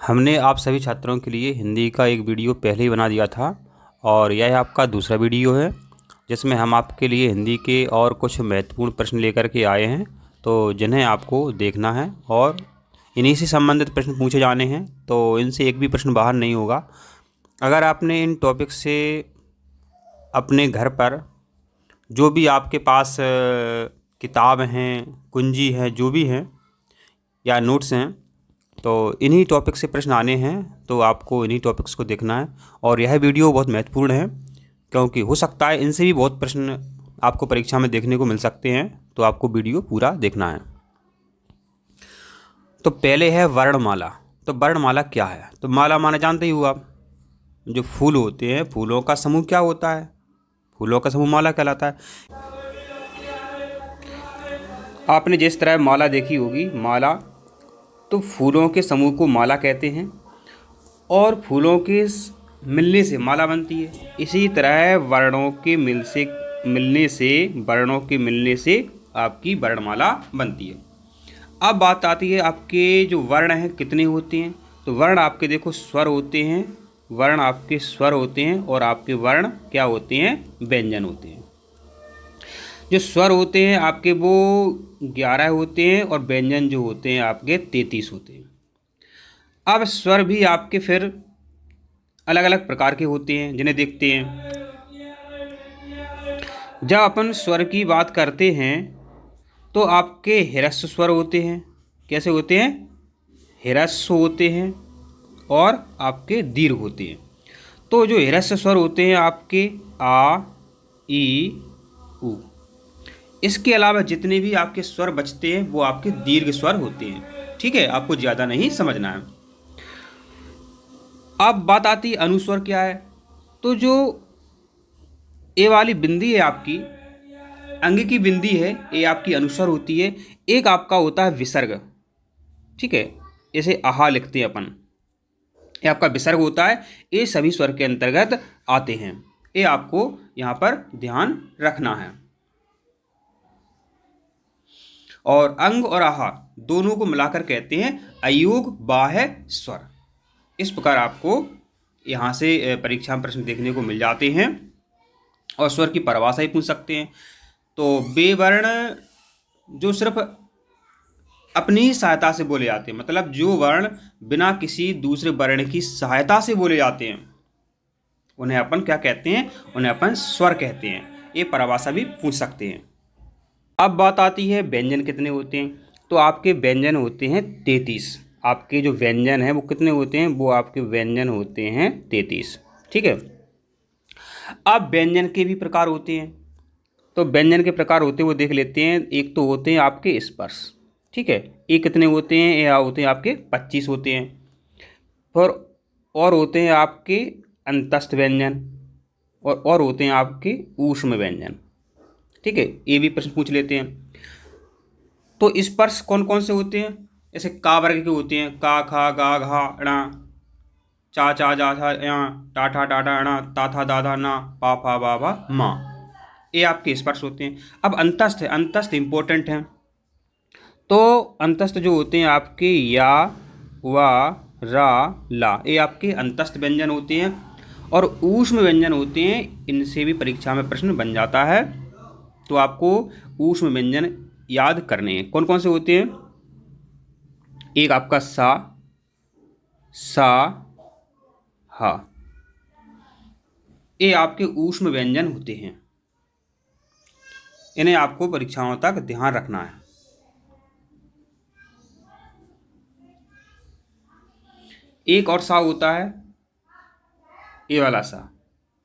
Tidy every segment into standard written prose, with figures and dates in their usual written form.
हमने आप सभी छात्रों के लिए हिंदी का एक वीडियो पहले ही बना दिया था और यह आपका दूसरा वीडियो है जिसमें हम आपके लिए हिंदी के और कुछ महत्वपूर्ण प्रश्न लेकर के आए हैं, तो जिन्हें आपको देखना है और इन्हीं से संबंधित प्रश्न पूछे जाने हैं। तो इनसे एक भी प्रश्न बाहर नहीं होगा। अगर आपने इन टॉपिक से अपने घर पर जो भी आपके पास किताब हैं, कुंजी है, जो भी हैं या नोट्स हैं, तो इन्हीं टॉपिक से प्रश्न आने हैं, तो आपको इन्हीं टॉपिक्स को देखना है। और यह वीडियो बहुत महत्वपूर्ण है क्योंकि हो सकता है इनसे भी बहुत प्रश्न आपको परीक्षा में देखने को मिल सकते हैं, तो आपको वीडियो पूरा देखना है। तो पहले है वर्णमाला। तो वर्णमाला क्या है? तो माला माने जानते ही हो आप, जो फूल होते हैं, फूलों का समूह क्या होता है? फूलों का समूह माला कहलाता है। आपने जिस तरह माला देखी होगी, माला तो फूलों के समूह को माला कहते हैं और फूलों के मिलने से माला बनती है। इसी तरह वर्णों के मिलने से आपकी वर्णमाला बनती है। अब बात आती है आपके जो वर्ण हैं कितने होते हैं। तो वर्ण आपके देखो स्वर होते हैं, वर्ण आपके स्वर होते हैं और आपके वर्ण क्या होते हैं? व्यंजन होते हैं। जो स्वर होते हैं आपके वो 11 होते हैं और व्यंजन जो होते हैं आपके 33 होते हैं। अब स्वर भी आपके फिर अलग अलग प्रकार के होते हैं जिन्हें देखते हैं। जब अपन स्वर की बात करते हैं तो आपके ह्रस्व स्वर होते हैं। कैसे होते हैं? ह्रस्व होते हैं और आपके दीर्घ होते हैं। तो जो ह्रस्व स्वर होते हैं आपके आ, ई, उ, इसके अलावा जितने भी आपके स्वर बचते हैं वो आपके दीर्घ स्वर होते हैं। ठीक है, आपको ज़्यादा नहीं समझना है। अब बात आती है अनुस्वर क्या है। तो जो ए वाली बिंदी है आपकी, अंग की बिंदी है, ये आपकी अनुस्वर होती है। एक आपका होता है विसर्ग। ठीक है, इसे आहा लिखते हैं अपन, ये आपका विसर्ग होता है। ये सभी स्वर के अंतर्गत आते हैं। ये आपको यहाँ पर ध्यान रखना है। और अंग और आहा दोनों को मिलाकर कहते हैं अयोग बाह्य स्वर। इस प्रकार आपको यहाँ से परीक्षा में प्रश्न देखने को मिल जाते हैं और स्वर की परिभाषा ही पूछ सकते हैं। तो वे वर्ण जो सिर्फ अपनी ही सहायता से बोले जाते हैं, मतलब जो वर्ण बिना किसी दूसरे वर्ण की सहायता से बोले जाते हैं, उन्हें अपन क्या कहते हैं? उन्हें अपन स्वर कहते हैं। ये परिभाषा भी पूछ सकते हैं। अब बात आती है व्यंजन कितने होते हैं। तो आपके व्यंजन होते हैं 33। आपके जो व्यंजन हैं वो कितने होते हैं? वो आपके व्यंजन होते हैं 33। ठीक है। अब व्यंजन के भी प्रकार होते हैं। तो व्यंजन के प्रकार होते हैं वो देख लेते हैं। एक तो होते हैं आपके स्पर्श। ठीक है, ये कितने होते हैं? ये होते हैं आपके 25 होते हैं। फिर और होते हैं आपके अंतस्थ व्यंजन और होते हैं आपके ऊष्म व्यंजन। ठीक है, ये भी प्रश्न पूछ लेते हैं। तो स्पर्श कौन कौन से होते हैं? जैसे का वर्ग के होते हैं, का, खा, गा, घा, णा, चा, चा, जा, था, या, टा, ठा, टाटा, णा, ता, था, दा, धा, ना, पा, फा, बा, भा, मा। ये आपके स्पर्श होते हैं। अब अंतस्थ है, अंतस्थ इंपॉर्टेंट है। तो अंतस्थ जो होते हैं आपके या, वा, रा, ला, ये आपके अंतस्थ व्यंजन होते हैं। और ऊष्म व्यंजन होते हैं, इनसे भी परीक्षा में प्रश्न बन जाता है। तो आपको ऊष्म व्यंजन याद करने हैं। कौन कौन से होते हैं? एक आपका सा, सा, हा, ये आपके ऊष्म व्यंजन होते हैं। इन्हें आपको परीक्षाओं तक ध्यान रखना है। एक और सा होता है, ये वाला सा।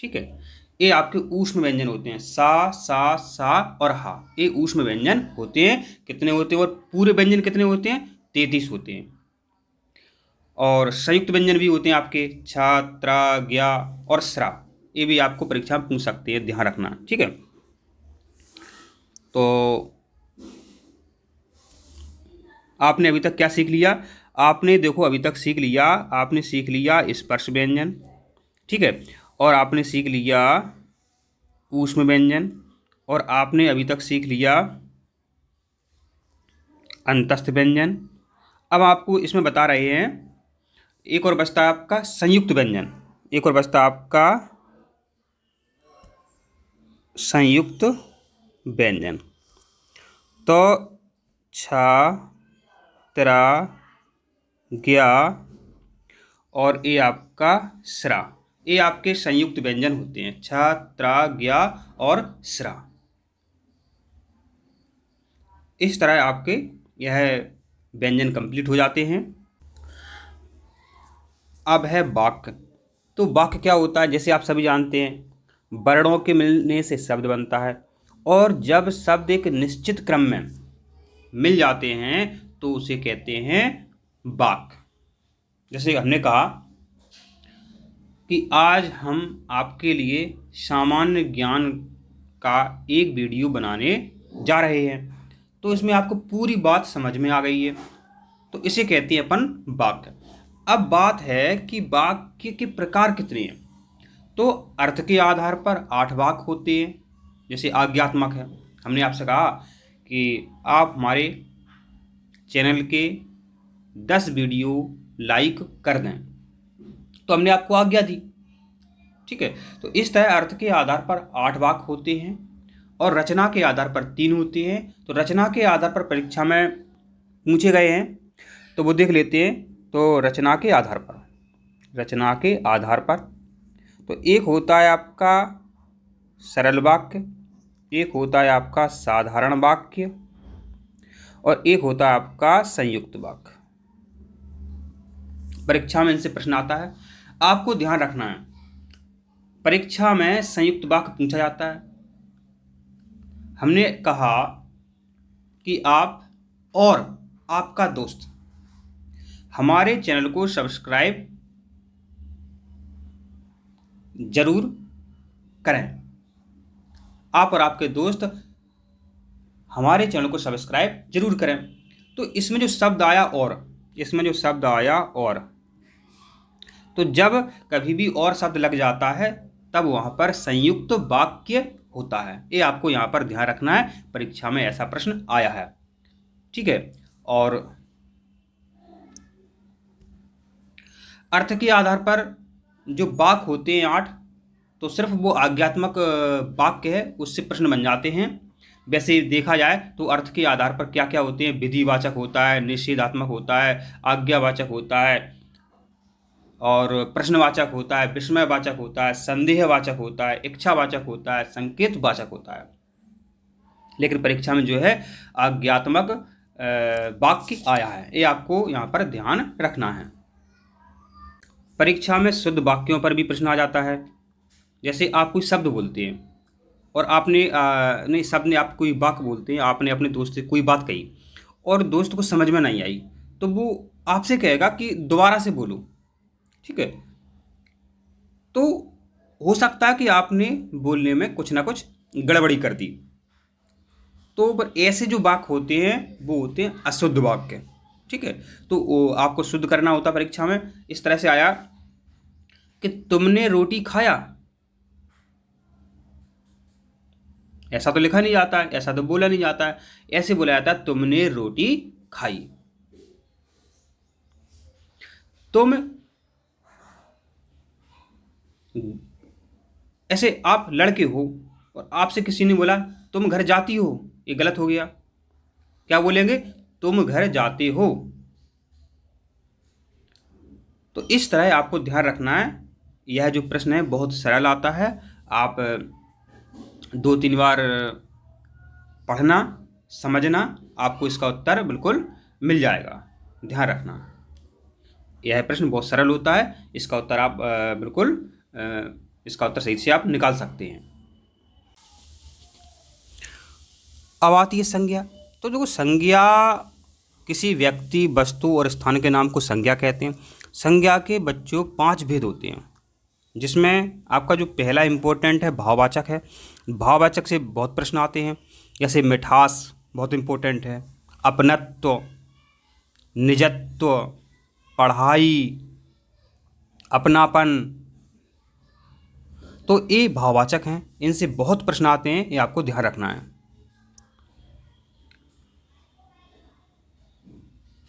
ठीक है, ये आपके ऊष्म व्यंजन होते हैं। सा, सा, सा और हा, ये ऊष्म व्यंजन होते हैं। कितने होते हैं? और पूरे व्यंजन कितने होते हैं? 33 होते हैं। और संयुक्त व्यंजन भी होते हैं आपके छा, त्रा, ज्ञा और स्रा। ये भी आपको परीक्षा में पूछ सकते हैं, ध्यान रखना। ठीक है, तो आपने अभी तक क्या सीख लिया? आपने देखो अभी तक सीख लिया, आपने सीख लिया स्पर्श व्यंजन। ठीक है, और आपने सीख लिया ऊष्म व्यंजन, और आपने अभी तक सीख लिया अंतस्थ व्यंजन। अब आपको इसमें बता रहे हैं एक और बचता है आपका संयुक्त व्यंजन। एक और बचता है आपका संयुक्त व्यंजन। तो छा, त्रा, ज्ञा और ये आपका स्रा, ये आपके संयुक्त व्यंजन होते हैं। छा, त्रा, ज्ञा और स्रा। इस तरह आपके यह व्यंजन कंप्लीट हो जाते हैं। अब है वाक्य। तो वाक्य क्या होता है, जैसे आप सभी जानते हैं, वर्णों के मिलने से शब्द बनता है, और जब शब्द एक निश्चित क्रम में मिल जाते हैं तो उसे कहते हैं वाक्य। जैसे हमने कहा कि आज हम आपके लिए सामान्य ज्ञान का एक वीडियो बनाने जा रहे हैं, तो इसमें आपको पूरी बात समझ में आ गई है, तो इसे कहते हैं अपन वाक्य। अब बात है कि वाक्य के प्रकार कितने हैं। तो अर्थ के आधार पर 8 वाक्य होते हैं। जैसे आज्ञात्मक है, हमने आपसे कहा कि आप हमारे चैनल के 10 वीडियो लाइक कर दें, तो हमने आपको आज्ञा दी, ठीक है। तो इस तरह अर्थ के आधार पर 8 वाक्य होते हैं, और रचना के आधार पर 3 होते हैं। तो रचना के आधार पर परीक्षा में पूछे गए हैं, तो वो देख लेते हैं। तो रचना के आधार पर, रचना के आधार पर तो एक होता है आपका सरल वाक्य, एक होता है आपका साधारण वाक्य, और एक होता है आपका संयुक्त वाक्य। परीक्षा में इनसे प्रश्न आता है, आपको ध्यान रखना है, परीक्षा में संयुक्त वाक्य पूछा जाता है। हमने कहा कि आप और आपका दोस्त हमारे चैनल को सब्सक्राइब जरूर करें। आप और आपके दोस्त हमारे चैनल को सब्सक्राइब जरूर करें। तो इसमें जो शब्द आया और, इसमें जो शब्द आया और, तो जब कभी भी और शब्द लग जाता है तब वहां पर संयुक्त वाक्य होता है। ये आपको यहाँ पर ध्यान रखना है, परीक्षा में ऐसा प्रश्न आया है, ठीक है। और अर्थ के आधार पर जो वाक्य होते हैं 8, तो सिर्फ वो आज्ञात्मक वाक्य है, उससे प्रश्न बन जाते हैं। वैसे देखा जाए तो अर्थ के आधार पर क्या क्या होते हैं, विधिवाचक होता है, निषेधात्मक होता है, आज्ञावाचक होता है, और प्रश्नवाचक होता है, विस्मयवाचक होता है, संदेहवाचक होता है, इच्छावाचक होता है, संकेतवाचक होता है। लेकिन परीक्षा में जो है आज्ञात्मक वाक्य आया है, ये आपको यहाँ पर ध्यान रखना है। परीक्षा में शुद्ध वाक्यों पर भी प्रश्न आ जाता है। जैसे आप कोई शब्द बोलते हैं और आपने नहीं, शब्द ने आप कोई वाक्य बोलते हैं, आपने अपने दोस्त से कोई बात कही और दोस्त को समझ में नहीं आई, तो वो आपसे कहेगा कि दोबारा से बोलो, ठीक है। तो हो सकता है कि आपने बोलने में कुछ ना कुछ गड़बड़ी कर दी, तो पर ऐसे जो वाक्य होते हैं वो होते हैं अशुद्ध वाक्य, ठीक है। तो वो आपको शुद्ध करना होता है परीक्षा में। इस तरह से आया कि तुमने रोटी खाया, ऐसा तो लिखा नहीं जाता है, ऐसा तो बोला नहीं जाता है, ऐसे बोला जाता है तुमने रोटी खाई। तुम, ऐसे आप लड़के हो और आपसे किसी ने बोला तुम घर जाती हो, ये गलत हो गया। क्या बोलेंगे, तुम घर जाते हो। तो इस तरह आपको ध्यान रखना है। यह जो प्रश्न है बहुत सरल आता है, आप 2-3 बार पढ़ना, समझना, आपको इसका उत्तर बिल्कुल मिल जाएगा। ध्यान रखना, यह प्रश्न बहुत सरल होता है, इसका उत्तर आप बिल्कुल इसका उत्तर सही से आप निकाल सकते हैं। अब आती है संज्ञा। तो देखो, संज्ञा किसी व्यक्ति, वस्तु और स्थान के नाम को संज्ञा कहते हैं। संज्ञा के बच्चों 5 भेद होते हैं, जिसमें आपका जो पहला इम्पोर्टेंट है भाववाचक है। भाववाचक से बहुत प्रश्न आते हैं, जैसे मिठास बहुत इम्पोर्टेंट है, अपनत्व, निजत्व, पढ़ाई, अपनापन, तो ये भाववाचक हैं, इनसे बहुत प्रश्न आते हैं, ये आपको ध्यान रखना है।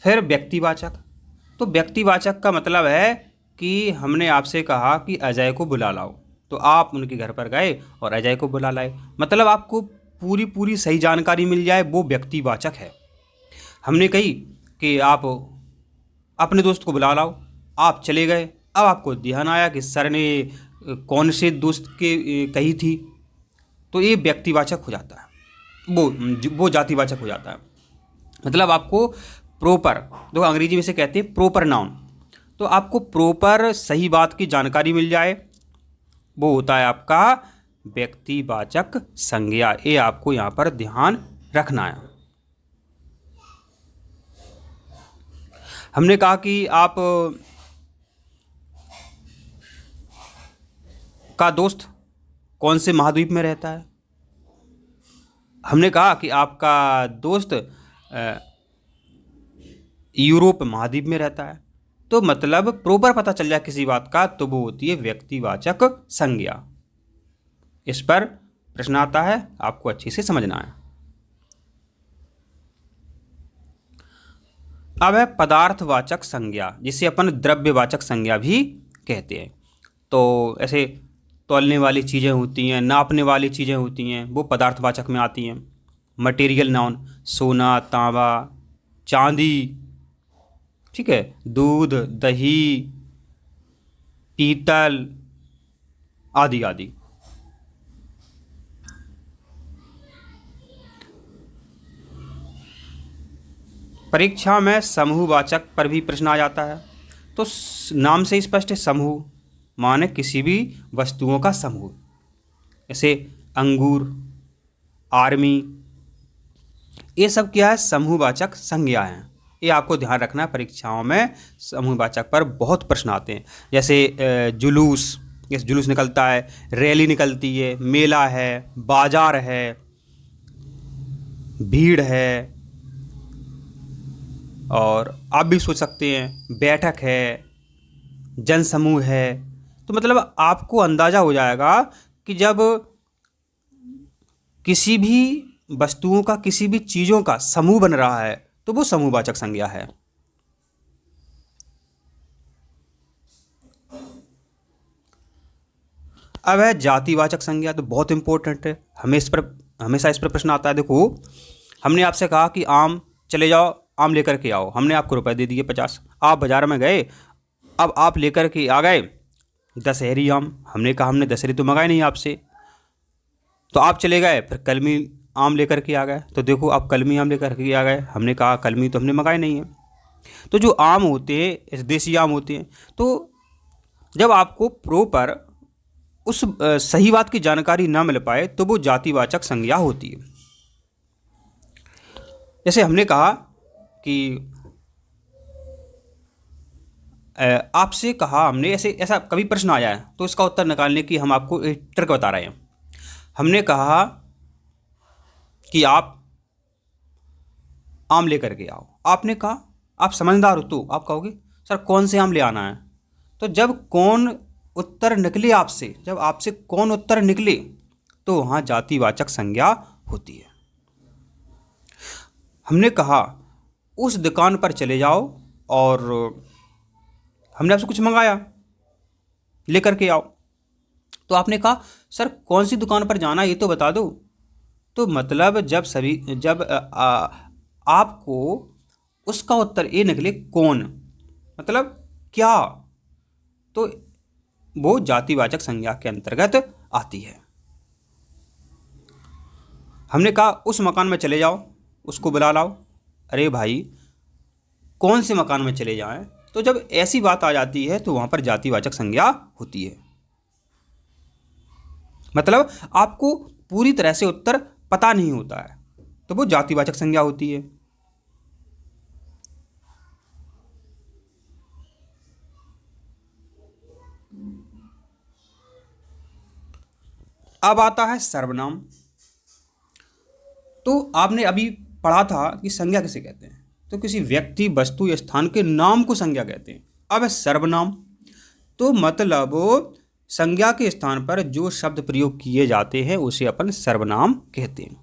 फिर व्यक्तिवाचक। तो व्यक्तिवाचक का मतलब है कि हमने आपसे कहा कि अजय को बुला लाओ, तो आप उनके घर पर गए और अजय को बुला लाए, मतलब आपको पूरी पूरी सही जानकारी मिल जाए, वो व्यक्तिवाचक है। हमने कही कि आप अपने दोस्त को बुला लाओ, आप चले गए, अब आपको ध्यान आया कि सर ने कौन से दोस्त के कही थी, तो ये व्यक्तिवाचक हो जाता है, वो जातिवाचक हो जाता है। मतलब आपको प्रॉपर, देखो अंग्रेजी में से कहते हैं प्रॉपर नाउन, तो आपको प्रॉपर सही बात की जानकारी मिल जाए, वो होता है आपका व्यक्तिवाचक संज्ञा। ये आपको यहाँ पर ध्यान रखना है। हमने कहा कि आप का दोस्त कौन से महाद्वीप में रहता है। हमने कहा कि आपका दोस्त यूरोप महाद्वीप में रहता है। तो मतलब प्रॉपर पता चल जाए किसी बात का, तो वो होती है व्यक्तिवाचक संज्ञा। इस पर प्रश्न आता है, आपको अच्छे से समझना है। अब है पदार्थवाचक संज्ञा, जिसे अपन द्रव्यवाचक संज्ञा भी कहते हैं। तो ऐसे तौलने वाली चीज़ें होती हैं, नापने वाली चीज़ें होती हैं, वो पदार्थवाचक में आती हैं। मटेरियल नाउन, सोना, तांबा, चांदी, ठीक है, दूध, दही, पीतल आदि आदि। परीक्षा में समूहवाचक पर भी प्रश्न आ जाता है। तो नाम से स्पष्ट है, समूह माने किसी भी वस्तुओं का समूह, जैसे अंगूर, आर्मी, ये सब क्या है, समूहवाचक संज्ञा हैं। ये आपको ध्यान रखना है, परीक्षाओं में समूहवाचक पर बहुत प्रश्न आते हैं। जैसे जुलूस, जैसे जुलूस निकलता है, रैली निकलती है, मेला है, बाजार है, भीड़ है, और आप भी सोच सकते हैं बैठक है, जनसमूह है। तो मतलब आपको अंदाज़ा हो जाएगा कि जब किसी भी वस्तुओं का, किसी भी चीज़ों का समूह बन रहा है, तो वो समूहवाचक संज्ञा है। अब है जातिवाचक संज्ञा, तो बहुत इंपॉर्टेंट है, हमेशा इस पर प्रश्न आता है। देखो, हमने आपसे कहा कि आम, चले जाओ आम लेकर के आओ, हमने आपको रुपए दे दिए 50, आप बाज़ार में गए, अब आप लेकर के आ गए दशहरी आम, हमने कहा हमने दशहरी तो मंगाए नहीं आपसे, तो आप चले गए फिर कलमी आम लेकर के आ गए, तो देखो आप कलमी आम लेकर के आ गए, हमने कहा कलमी तो हमने मंगाए नहीं है। तो जो आम होते हैं देसी आम होते हैं, तो जब आपको प्रॉपर उस सही बात की जानकारी ना मिल पाए, तो वो जातिवाचक संज्ञा होती है। जैसे हमने कहा कि आपसे कहा हमने, ऐसा कभी प्रश्न आया है, तो इसका उत्तर निकालने की हम आपको एक ट्रिक बता रहे हैं। हमने कहा कि आप आम लेकर के आओ, आपने कहा, आप समझदार हो तो आप कहोगे सर कौन से आम ले आना है। तो जब कौन उत्तर निकले आपसे, जब आपसे कौन उत्तर निकले, तो वहाँ जातिवाचक संज्ञा होती है। हमने कहा उस दुकान पर चले जाओ और हमने आपसे कुछ मंगाया, लेकर के आओ, तो आपने कहा सर कौन सी दुकान पर जाना ये तो बता दो। तो मतलब जब आपको उसका उत्तर ये निकले कौन, मतलब क्या, तो वो जातिवाचक संज्ञा के अंतर्गत आती है। हमने कहा उस मकान में चले जाओ, उसको बुला लाओ, अरे भाई कौन से मकान में चले जाएं, तो जब ऐसी बात आ जाती है तो वहाँ पर जातिवाचक संज्ञा होती है। मतलब आपको पूरी तरह से उत्तर पता नहीं होता है, तो वो जातिवाचक संज्ञा होती है। अब आता है सर्वनाम। तो आपने अभी पढ़ा था कि संज्ञा किसे कहते हैं, तो किसी व्यक्ति, वस्तु या स्थान के नाम को संज्ञा कहते हैं। अब है सर्वनाम, तो मतलब संज्ञा के स्थान पर जो शब्द प्रयोग किए जाते हैं उसे अपन सर्वनाम कहते हैं।